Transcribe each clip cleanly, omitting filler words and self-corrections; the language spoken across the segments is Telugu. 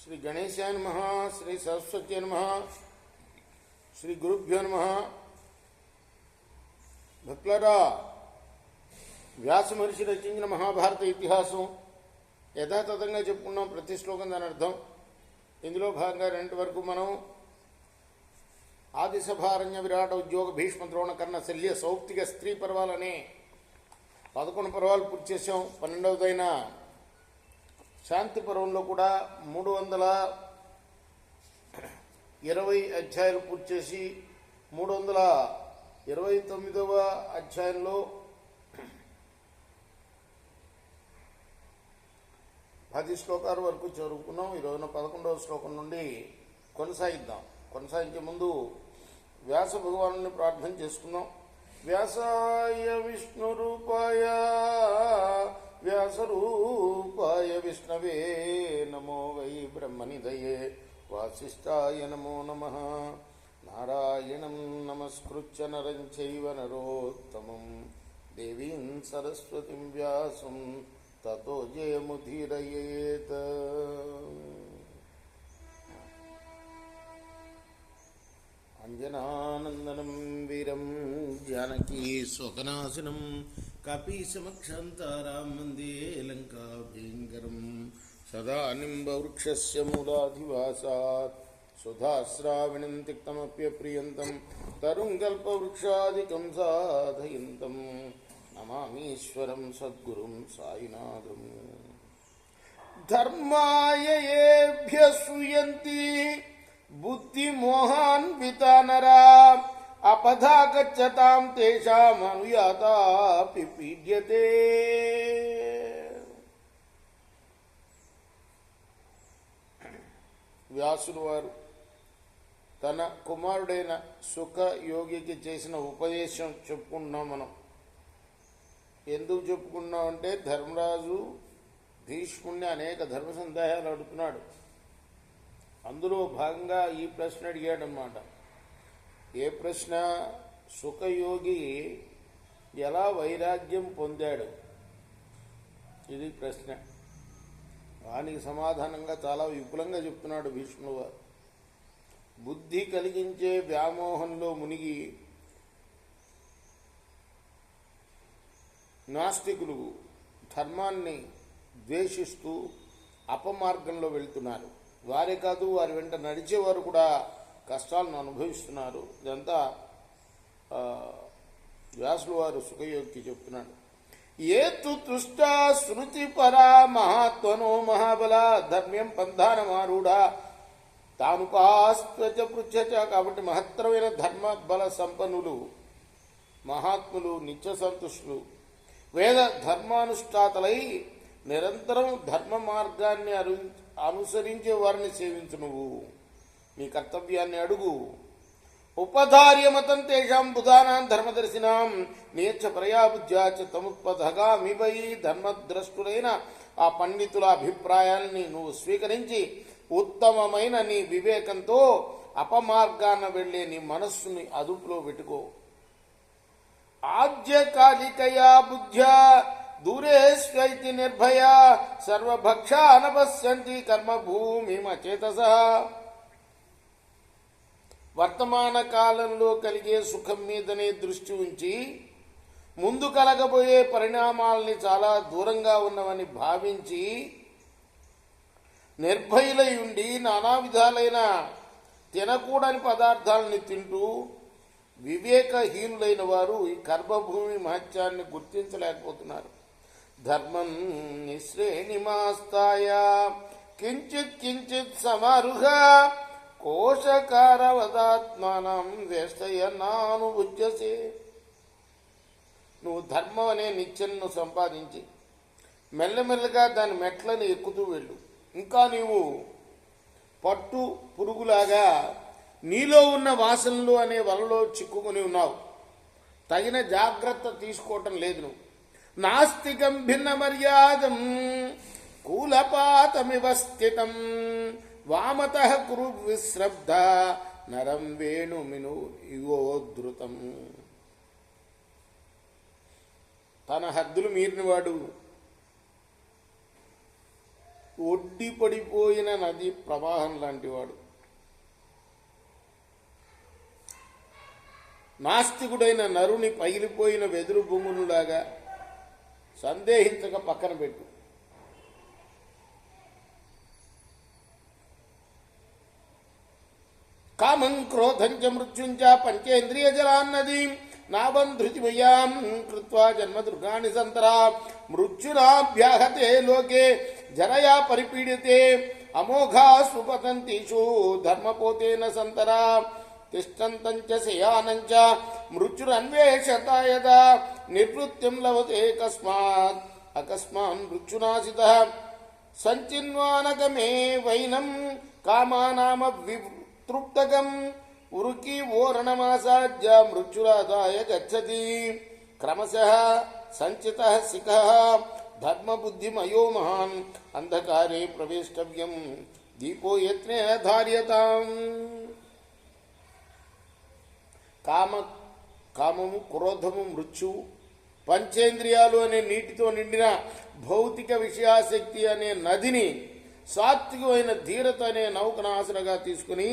శ్రీ గణేశాయ నమః, శ్రీ సరస్వత్యై నమః, శ్రీ గురుభ్యో నమః. భక్తులారా, వ్యాస మహర్షి రచించిన మహాభారత ఇతిహాసం యథాతథంగా చెప్పుకున్నాం. ప్రతి శ్లోకం దాని అర్థం. ఇందులో భాగంగా 2 వరకు మనం ఆదిసభారణ్య విరాట ఉద్యోగ భీష్మ ద్రోణ కర్ణ శల్య సౌప్తిక స్త్రీ పర్వాలనే 11 పర్వాలు పూర్తి చేసాం. 12వదైన శాంతి పర్వంలో కూడా 320 అధ్యాయాలు పూర్తి చేసి 329వ అధ్యాయంలో 10 శ్లోకాల వరకు చదువుకున్నాం. ఈ రోజున 11వ శ్లోకం నుండి కొనసాగిద్దాం. కొనసాగించే ముందు వ్యాస భగవాను ప్రార్థన చేసుకుందాం. వ్యాసాయ విష్ణు రూపాయ వ్యాసరూపాయ విష్ణవే నమో వై బ్రహ్మనిధయే వాసిష్ఠాయ నమో నమః. నారాయణం నమస్కృత్య నరం చైవ నరోత్తమం దేవీం సరస్వతిం వ్యాసం తతో జయముదీరయేత్. అంజనానందనం వీరం జానకీ స్వకనాశనం కపీశమక్షంతారాం వందే లంకాభీకరం. సదా నింబవృక్షస్య మూలాధివాసాత్ సుధాశ్రావిణం తిక్తమప్యప్రియంతం తరుం కల్పవృక్షాదికం సాధయంతం నమామీశ్వరం సద్గురుం సాయినాథం. ధర్మాయ యేభ్య శ్రూయంతి బుద్ధిమోహాన్వితా నరా అపథా గచ్చతాం తేషాం అనుయాతాపి పీడ్యతే. వ్యాసుడు వారు తన కుమారుడైన సుఖ యోగికి చేసిన ఉపదేశం చెప్పుకుంటున్నాం. మనం ఎందుకు చెప్పుకున్నాం అంటే, ధర్మరాజు భీష్ముడిని అనేక ధర్మ సందేహాలు అడుగుతున్నాడు. అందులో భాగంగా ఈ ప్రశ్న అడిగాడనమాట. ఏ ప్రశ్న? సుఖయోగి ఎలా వైరాగ్యం పొందాడు, ఇది ప్రశ్న. దానికి సమాధానంగా చాలా విపులంగా చెప్తున్నాడు భీష్ముడు వారు. బుద్ధి కలిగించే వ్యామోహంలో మునిగి నాస్తికులు ధర్మాన్ని ద్వేషిస్తూ అపమార్గంలో వెళ్తున్నారు. వారే కాదు, వారి వెంట నడిచేవారు కూడా కష్టాలను అనుభవిస్తున్నారు. ఇదంతా వ్యాసులు వారు సుఖయోగికి చెప్తున్నాడు. ఏ తుష్టా శృతి పరా మహాత్వనో మహాబల ధర్మ్యం పంధానమారూఢ తానుపాస్త్వచ పృచ్ఛచ. కాబట్టి మహత్తరమైన ధర్మ బల సంపన్నులు మహాత్ములు నిత్య సంతుష్టులు వేద ధర్మానుష్ఠాతలై నిరంతరం ధర్మ మార్గాన్ని అనుసరించే వారిని సేవించు. నువ్వు నీ కర్తవ్యాన్ని అడుగు. ఉపధార్యమతం తేషాం బుధానాం ధర్మదర్శినాం నేచ్చ ప్రయాబుద్ధ్యాచ తముత్పథగామివై. ధర్మద్రష్టులైన ఆ పండితుల అభిప్రాయాల్ని నువ్వు స్వీకరించి ఉత్తమమైన నీ వివేకంతో అపమార్గాన వెళ్లే నీ మనస్సుని అదుపులో పెట్టుకో. ఆద్యకాలికయా బుద్ధ్యా దూరేష్వైతి నిర్భయ సర్వభక్షా అనపశ్యంతి కర్మభూమిమచేతస. వర్తమాన కాలంలో కలిగే సుఖం మీదనే దృష్టి ఉంచి ముందు కలగబోయే పరిణామాలని చాలా దూరంగా ఉన్నవని భావించి నిర్భయులై ఉండి నానా విధాలైన తినకూడని పదార్థాలని తింటూ వివేకహీనులైన వారు ఈ కర్మభూమి మహత్యాన్ని గుర్తించలేకపోతున్నారు. ధర్మం నిశ్రేణిమాస్తాయ కించిత్ కించిత్ సమారుహ కోశకారవదాత్మానం వేష్టయన్నానుభుజ్యసే. నువ్వు ధర్మం అనే నిత్యను సంపాదించి మెల్లమెల్లగా దాని మెట్లను ఎక్కుతూ వెళ్ళు. ఇంకా నీవు పట్టు పురుగులాగా నీలో ఉన్న వాసనలు అనే వలలో చిక్కుకొని ఉన్నావు. తగిన జాగ్రత్త తీసుకోవటం లేదు. నువ్వు నాస్తికం భిన్న మర్యాదం కూలపాతమివ స్థితం వామత కురు విశ్రబ్ధ నరం వేణుమిను ఇగోధృతం. తన హద్దులు మీరినవాడు ఒడ్డి పడిపోయిన నది ప్రవాహం లాంటివాడు. నాస్తికుడైన నరుని పగిలిపోయిన వెదురు బొంగునులాగా సందేహించక పక్కన పెట్టు. కామం క్రోధం చ మృత్యుం చ పంచేంద్రియ జలాన్నది నాబంధృతిమయాం కృత్వా జన్మదుర్గాణి సంతరా మృత్యురాభ్యాహతే లోకే జరయా పరిపీడితే అమోఘా సుపతంతిషు ధర్మపోతేన సంతరా తిష్టంతం చ శయానం చ మృత్యురన్వేషత యదా నివృత్తిం లభతే కస్మాత్ అకస్మాన్ మృత్యునాశితః సంచిన్వానకమే వైనం కామానామ వితృప్తకం ఉరుకి ఓరణమాసాజ్య మృత్యురాదాయ గచ్చతి క్రమశః సంచితః శిఖః ధర్మబుద్ధిమయో మహాన్ అంధకారే ప్రవేష్టవ్యం దీపో యత్నే ధార్యతాం. కామము, క్రోధము, మృత్యువు, పంచేంద్రియాలు అనే నీటితో నిండిన భౌతిక విషయాశక్తి అనే నదిని సాత్వికమైన ధీరత అనే నౌకను ఆసరగా తీసుకుని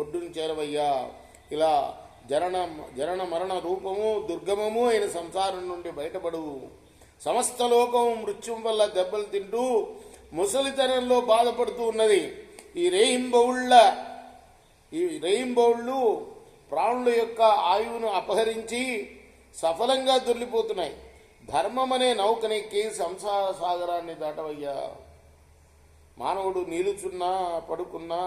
ఒడ్డును చేరవయ్యా. ఇలా జనన మరణ రూపము దుర్గమము అయిన సంసారం నుండి బయటపడు. సమస్త లోకము మృత్యుం వల్ల దెబ్బలు తింటూ ముసలితనంలో బాధపడుతూ ఉన్నది. ఈ రేయింబౌళ్ళు ప్రాణుల యొక్క ఆయువును అపహరించి సఫలంగా దొర్లిపోతున్నాయి. ధర్మం అనే నౌకనెక్కి సంసార సాగరాన్ని దాటవయ్యా. మానవుడు నిలుచున్నా పడుకున్నా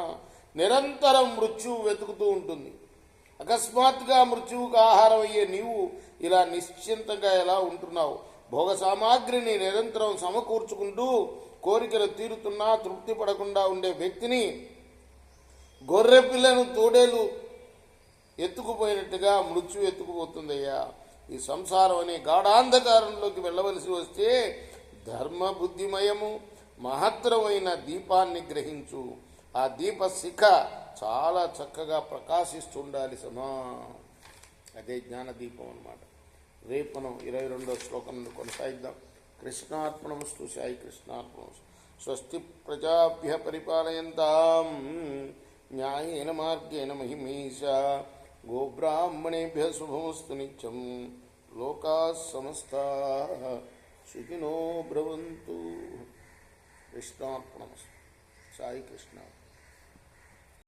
నిరంతరం మృత్యువు వెతుకుతూ ఉంటుంది. అకస్మాత్తుగా మృత్యువుకు ఆహారం అయ్యే నీవు ఇలా నిశ్చింతంగా ఎలా ఉంటున్నావు? భోగ సామాగ్రిని నిరంతరం సమకూర్చుకుంటూ కోరికలు తీరుతున్నా తృప్తి పడకుండా ఉండే వ్యక్తిని గొర్రె పిల్లను తోడేలు ఎత్తుకుపోయినట్టుగా మృత్యు ఎత్తుకుపోతుందయ్యా. ఈ సంసారం అనే గాఢాంధకారంలోకి వెళ్ళవలసి వస్తే ధర్మ బుద్ధిమయము మహత్తరమైన దీపాన్ని గ్రహించు. ఆ దీప శిఖ చాలా చక్కగా ప్రకాశిస్తుండాలి సమా. అదే జ్ఞానదీపం అన్నమాట. రేపు మనం 22వ శ్లోకం కొనసాగిద్దాం. కృష్ణార్పణమస్తు. సాయి కృష్ణార్పణమస్తు. స్వస్తి ప్రజాభ్య పరిపాలయంతాం న్యాయేన మార్గేణ మహిమీషా గోబ్రాహ్మణేభ్య శుభమస్తు నిత్యం. లోకాః సమస్తాః సుఖినో భవంతు. కృష్ణార్పణమస్తు. సాయి కృష్ణ.